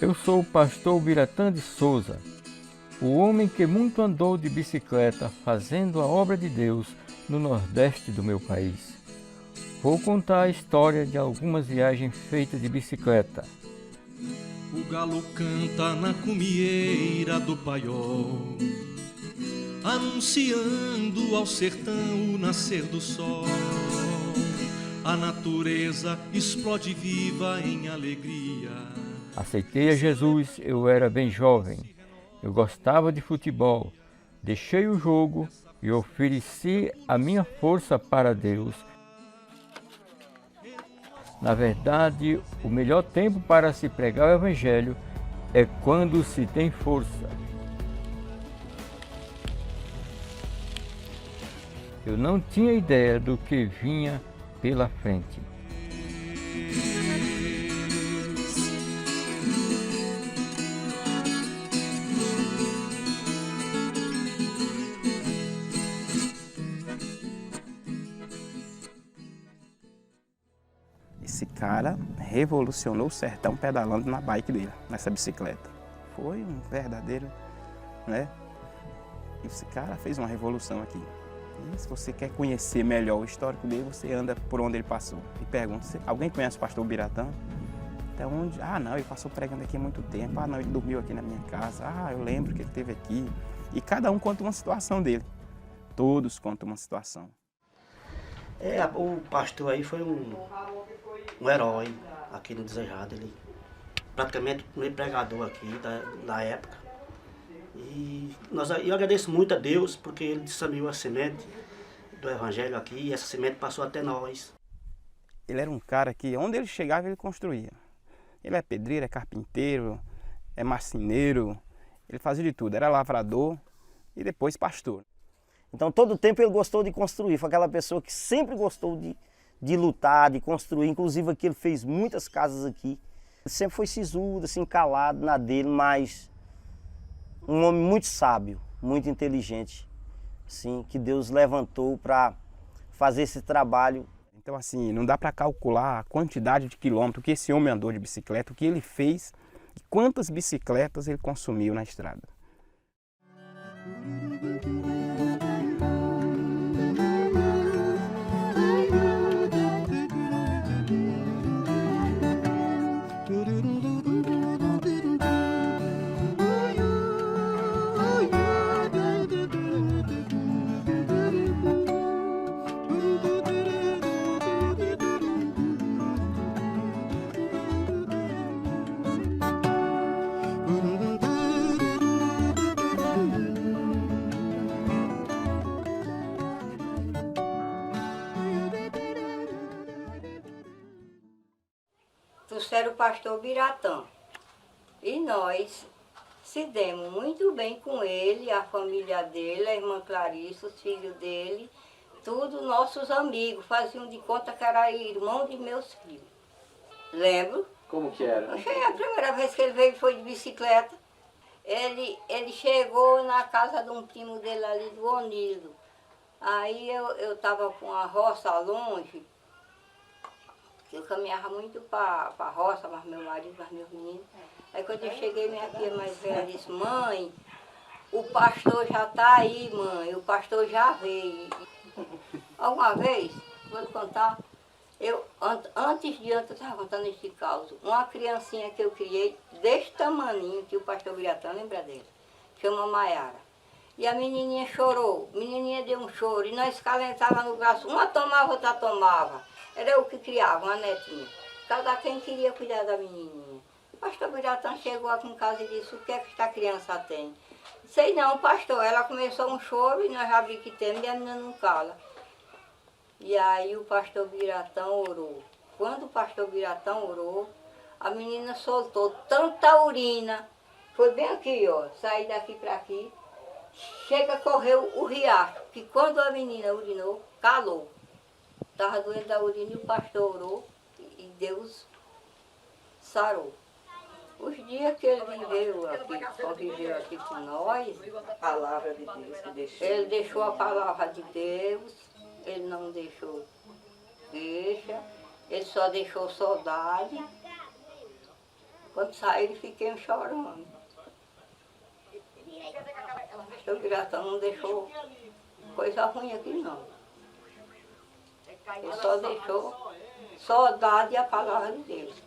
Eu sou o pastor Biratã de Souza, o homem que muito andou de bicicleta fazendo a obra de Deus no Nordeste do meu país. Vou contar a história de algumas viagens feitas de bicicleta. O galo canta na cumieira do paiol, anunciando ao sertão o nascer do sol. A natureza explode viva em alegria. Aceitei a Jesus, eu era bem jovem. Eu gostava de futebol. Deixei o jogo e ofereci a minha força para Deus. Na verdade, o melhor tempo para se pregar o Evangelho é quando se tem força. Eu não tinha ideia do que vinha pela frente. Esse cara revolucionou o sertão pedalando na bike dele, nessa bicicleta. Foi um verdadeiro, né? Esse cara fez uma revolução aqui. E se você quer conhecer melhor o histórico dele, você anda por onde ele passou. E pergunta, alguém conhece o pastor Biratã? Até onde? Ah, não, ele passou pregando aqui há muito tempo. Ah, não, ele dormiu aqui na minha casa. Ah, eu lembro que ele esteve aqui. E cada um conta uma situação dele. Todos contam uma situação. O pastor aí foi um herói aqui no Desejado. Ele praticamente o primeiro pregador aqui da época. E eu agradeço muito a Deus porque ele disseminou a semente do Evangelho aqui e essa semente passou até nós. Ele era um cara que onde ele chegava ele construía. Ele é pedreiro, é carpinteiro, é marceneiro, ele fazia de tudo, era lavrador e depois pastor. Então todo o tempo ele gostou de construir, foi aquela pessoa que sempre gostou de lutar, de construir, inclusive aqui ele fez muitas casas aqui. Ele sempre foi sisudo, assim, calado na dele, mas um homem muito sábio, muito inteligente, assim, que Deus levantou para fazer esse trabalho. Então assim, não dá para calcular a quantidade de quilômetros que esse homem andou de bicicleta, o que ele fez e quantas bicicletas ele consumiu na estrada. Trouxeram o pastor Biratã. E nós se demos muito bem com ele, a família dele, a irmã Clarice, os filhos dele, tudo nossos amigos, faziam de conta que era irmão de meus filhos. Lembro? Como que era? A primeira vez que ele veio foi de bicicleta. Ele chegou na casa de um primo dele ali, do Onildo. Aí eu estava com a roça longe. Eu caminhava muito para a roça, mas meu marido, mas meus meninos. Aí quando eu cheguei, minha filha mais velha disse, mãe, o pastor já está aí, mãe, o pastor já veio. Alguma vez, vou lhe contar, antes eu estava contando esse caso, uma criancinha que eu criei deste tamaninho, que o pastor Biratã lembra dele, chama Maiara. E a menininha chorou, a menininha deu um choro, e nós calentava no braço, uma tomava, outra tomava. Era eu que criava, uma netinha. Cada quem queria cuidar da menininha. O pastor Biratã chegou aqui em casa e disse, o que é que esta criança tem? Sei não, pastor. Ela começou um choro e nós já vi que temos e a menina não cala. E aí o pastor Biratã orou. Quando o pastor Biratã orou, a menina soltou tanta urina. Foi bem aqui, ó. Saí daqui para aqui. Chega, correu o riacho. Que quando a menina urinou, calou. Estava doendo da urina e o pastor orou e Deus sarou. Os dias que ele viveu aqui, conviveu aqui com nós, A palavra de Deus que deixou. ele deixou a palavra de Deus, ele não deixou queixa, ele só deixou saudade. Quando saí, fiquei chorando. O pastor Biratã não deixou coisa ruim aqui, não. Ele só deixou só dado e a palavra de Deus.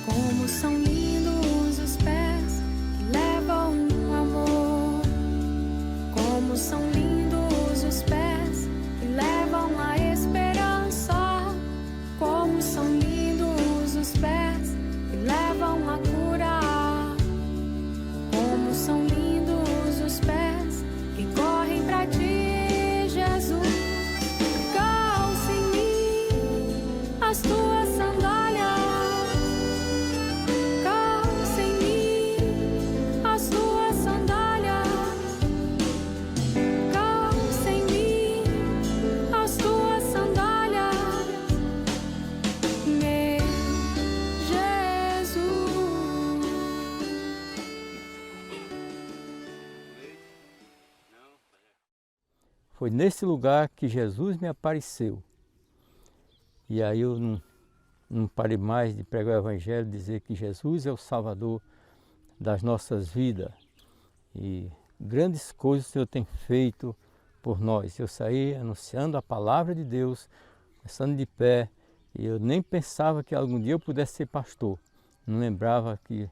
Como são lindos os pés que levam um amor. Como são lindos os pés que levam a esperança. Como são lindos os pés que levam a cura. Como são lindos os pés que correm pra ti, Jesus. Calça em mim as tuas sandálias. Calça em mim as tuas sandálias. Calça em mim as tuas sandálias. Meu Jesus. Foi nesse lugar que Jesus me apareceu. E aí eu não parei mais de pregar o Evangelho, dizer que Jesus é o Salvador das nossas vidas. E grandes coisas o Senhor tem feito por nós. Eu saí anunciando a palavra de Deus, estando de pé, e eu nem pensava que algum dia eu pudesse ser pastor. Não lembrava que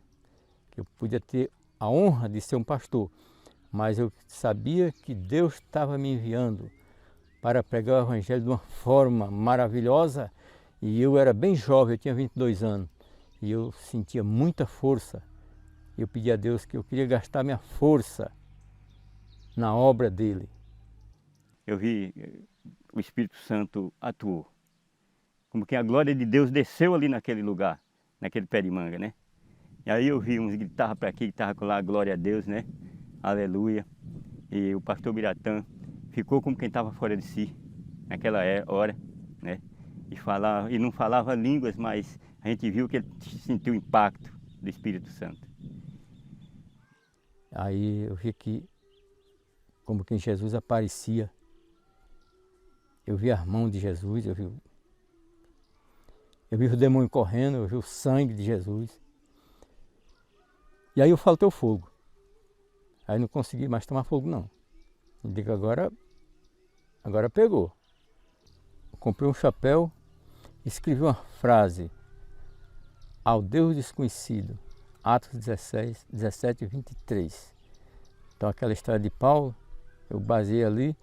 eu podia ter a honra de ser um pastor. Mas eu sabia que Deus estava me enviando para pregar o Evangelho de uma forma maravilhosa. E eu era bem jovem, eu tinha 22 anos. E eu sentia muita força. Eu pedi a Deus que eu queria gastar minha força na obra dele. Eu vi o Espírito Santo atuou. Como que a glória de Deus desceu ali naquele lugar, naquele pé de manga, né? E aí eu vi uns guitarras para aqui, guitarra com lá, glória a Deus, né? Aleluia. E o pastor Biratã ficou como quem estava fora de si naquela hora, né? E não falava línguas, mas a gente viu que ele sentiu o impacto do Espírito Santo. Aí eu vi que, como que Jesus aparecia, eu vi as mãos de Jesus, eu vi o demônio correndo, eu vi o sangue de Jesus. E aí eu faltei o fogo. Aí não consegui mais tomar fogo, não. Eu digo, agora pegou. Eu comprei um chapéu, escrevi uma frase: ao Deus desconhecido, Atos 17, 23. Então aquela história de Paulo, eu baseei ali.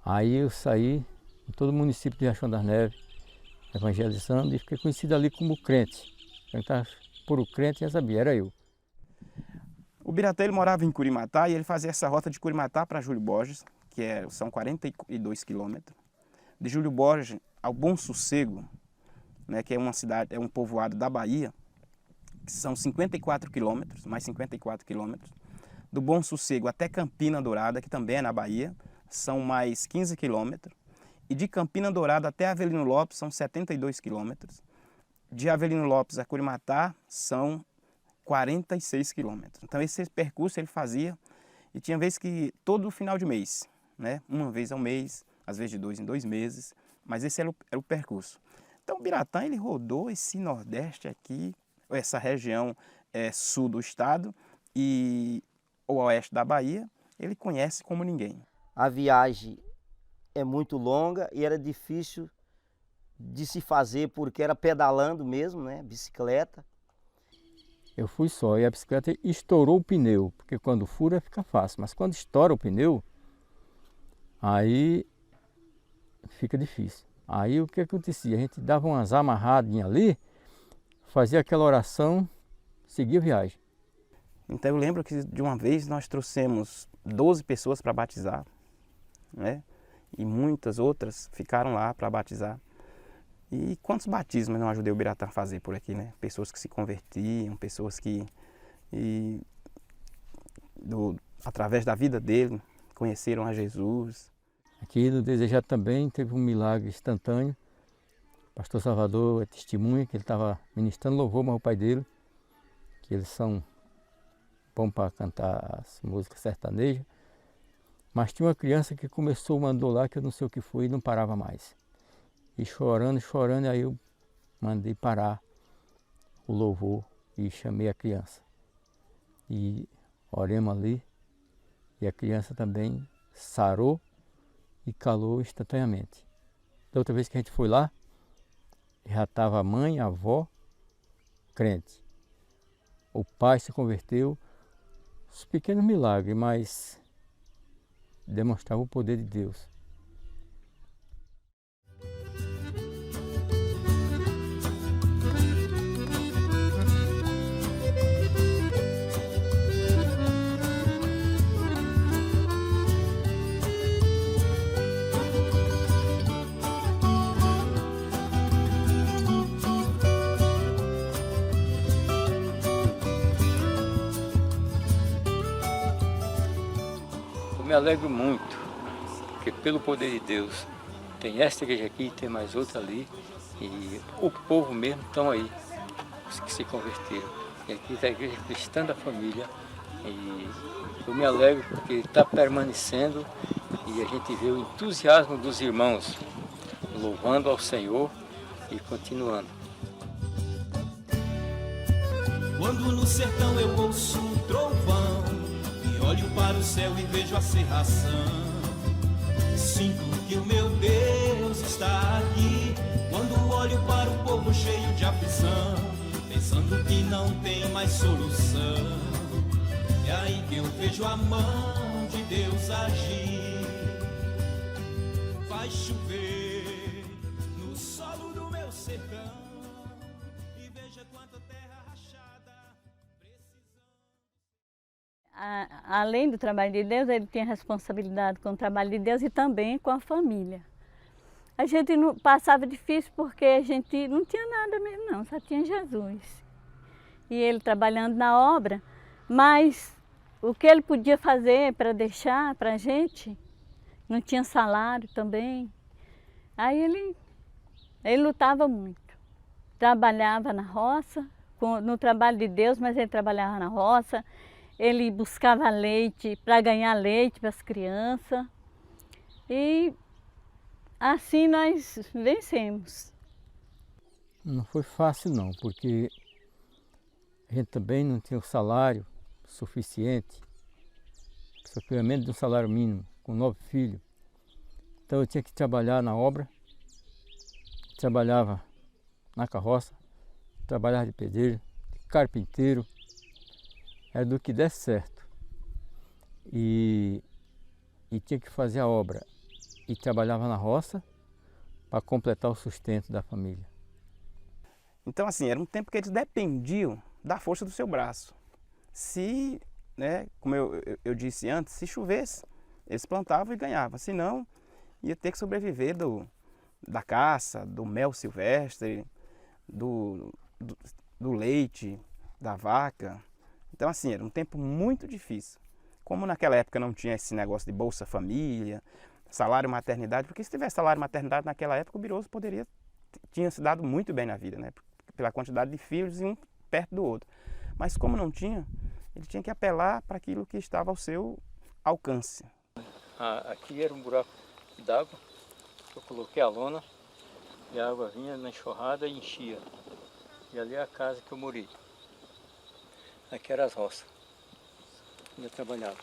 Aí eu saí em todo o município de Riachão das Neves, evangelizando, e fiquei conhecido ali como crente. Quem estava por o crente já sabia, era eu. O Biratã, ele morava em Curimatá e ele fazia essa rota de Curimatá para Júlio Borges, são 42 quilômetros. De Júlio Borges ao Bom Sossego, né, que é uma cidade, é um povoado da Bahia, que são 54 quilômetros, mais 54 quilômetros. Do Bom Sossego até Campina Dourada, que também é na Bahia, são mais 15 quilômetros. E de Campina Dourada até Avelino Lopes são 72 quilômetros. De Avelino Lopes a Curimatá são 46 quilômetros. Então esse percurso ele fazia, e tinha vezes que todo final de mês, né? Uma vez ao mês, às vezes de 2 em 2 meses, mas esse era o percurso. Então o Biratã ele rodou esse Nordeste aqui, essa região sul do estado e o oeste da Bahia, ele conhece como ninguém. A viagem é muito longa e era difícil de se fazer porque era pedalando mesmo, né? Bicicleta. Eu fui só, e a bicicleta estourou o pneu, porque quando fura fica fácil, mas quando estoura o pneu, aí fica difícil. Aí o que acontecia? A gente dava umas amarradinhas ali, fazia aquela oração, seguia a viagem. Então eu lembro que de uma vez nós trouxemos 12 pessoas para batizar, né? E muitas outras ficaram lá para batizar. E quantos batismos não ajudei o Biratã a fazer por aqui, né? Pessoas que se convertiam, pessoas que, através da vida dele, conheceram a Jesus. Aqui no Desejado também teve um milagre instantâneo. O pastor Salvador é testemunha que ele estava ministrando louvor ao pai dele, que eles são bom para cantar as músicas sertanejas. Mas tinha uma criança que começou, mandou lá, que eu não sei o que foi, e não parava mais. E chorando, aí eu mandei parar o louvor e chamei a criança. E oremos ali, e a criança também sarou e calou instantaneamente. Da outra vez que a gente foi lá, já estava a mãe, a avó, crente. O pai se converteu, os pequenos milagres, mas demonstrava o poder de Deus. Eu me alegro muito, porque pelo poder de Deus, tem esta igreja aqui, tem mais outra ali, e o povo mesmo estão aí, os que se converteram. E aqui está a igreja cristã da família, e eu me alegro porque está permanecendo, e a gente vê o entusiasmo dos irmãos, louvando ao Senhor e continuando. Quando no sertão eu ouço um trovão e olho para o céu e vejo a cerração, sinto que o meu Deus está aqui. Quando olho para o povo cheio de aflição, pensando que não tem mais solução, é aí que eu vejo a mão de Deus agir. Vai chover no solo do meu sertão e veja quanta terra rachada precisando. Além do trabalho de Deus, ele tinha responsabilidade com o trabalho de Deus e também com a família. A gente não passava difícil porque a gente não tinha nada mesmo não, só tinha Jesus. E ele trabalhando na obra, mas o que ele podia fazer para deixar para a gente, não tinha salário também. Aí ele lutava muito. Trabalhava na roça, no trabalho de Deus, mas ele trabalhava na roça. Ele buscava leite para ganhar leite para as crianças. E assim nós vencemos. Não foi fácil não, porque a gente também não tinha o salário suficiente, suplemento de um salário mínimo, com 9 filhos. Então eu tinha que trabalhar na obra, trabalhava na carroça, trabalhava de pedreiro, de carpinteiro, era do que desse certo. E tinha que fazer a obra. E trabalhava na roça para completar o sustento da família. Então, assim, era um tempo que eles dependiam da força do seu braço. Se, né, como eu disse antes, se chovesse, eles plantavam e ganhavam. Se não, ia ter que sobreviver da caça, do mel silvestre, do leite, da vaca. Então, assim, era um tempo muito difícil. Como naquela época não tinha esse negócio de Bolsa Família, salário maternidade, porque se tivesse salário maternidade naquela época, o Biroso tinha se dado muito bem na vida, né? Pela quantidade de filhos e um perto do outro. Mas como não tinha, ele tinha que apelar para aquilo que estava ao seu alcance. Aqui era um buraco d'água, eu coloquei a lona e a água vinha na enxurrada e enchia. E ali é a casa que eu morei. Aqui eram as roças, onde eu trabalhava.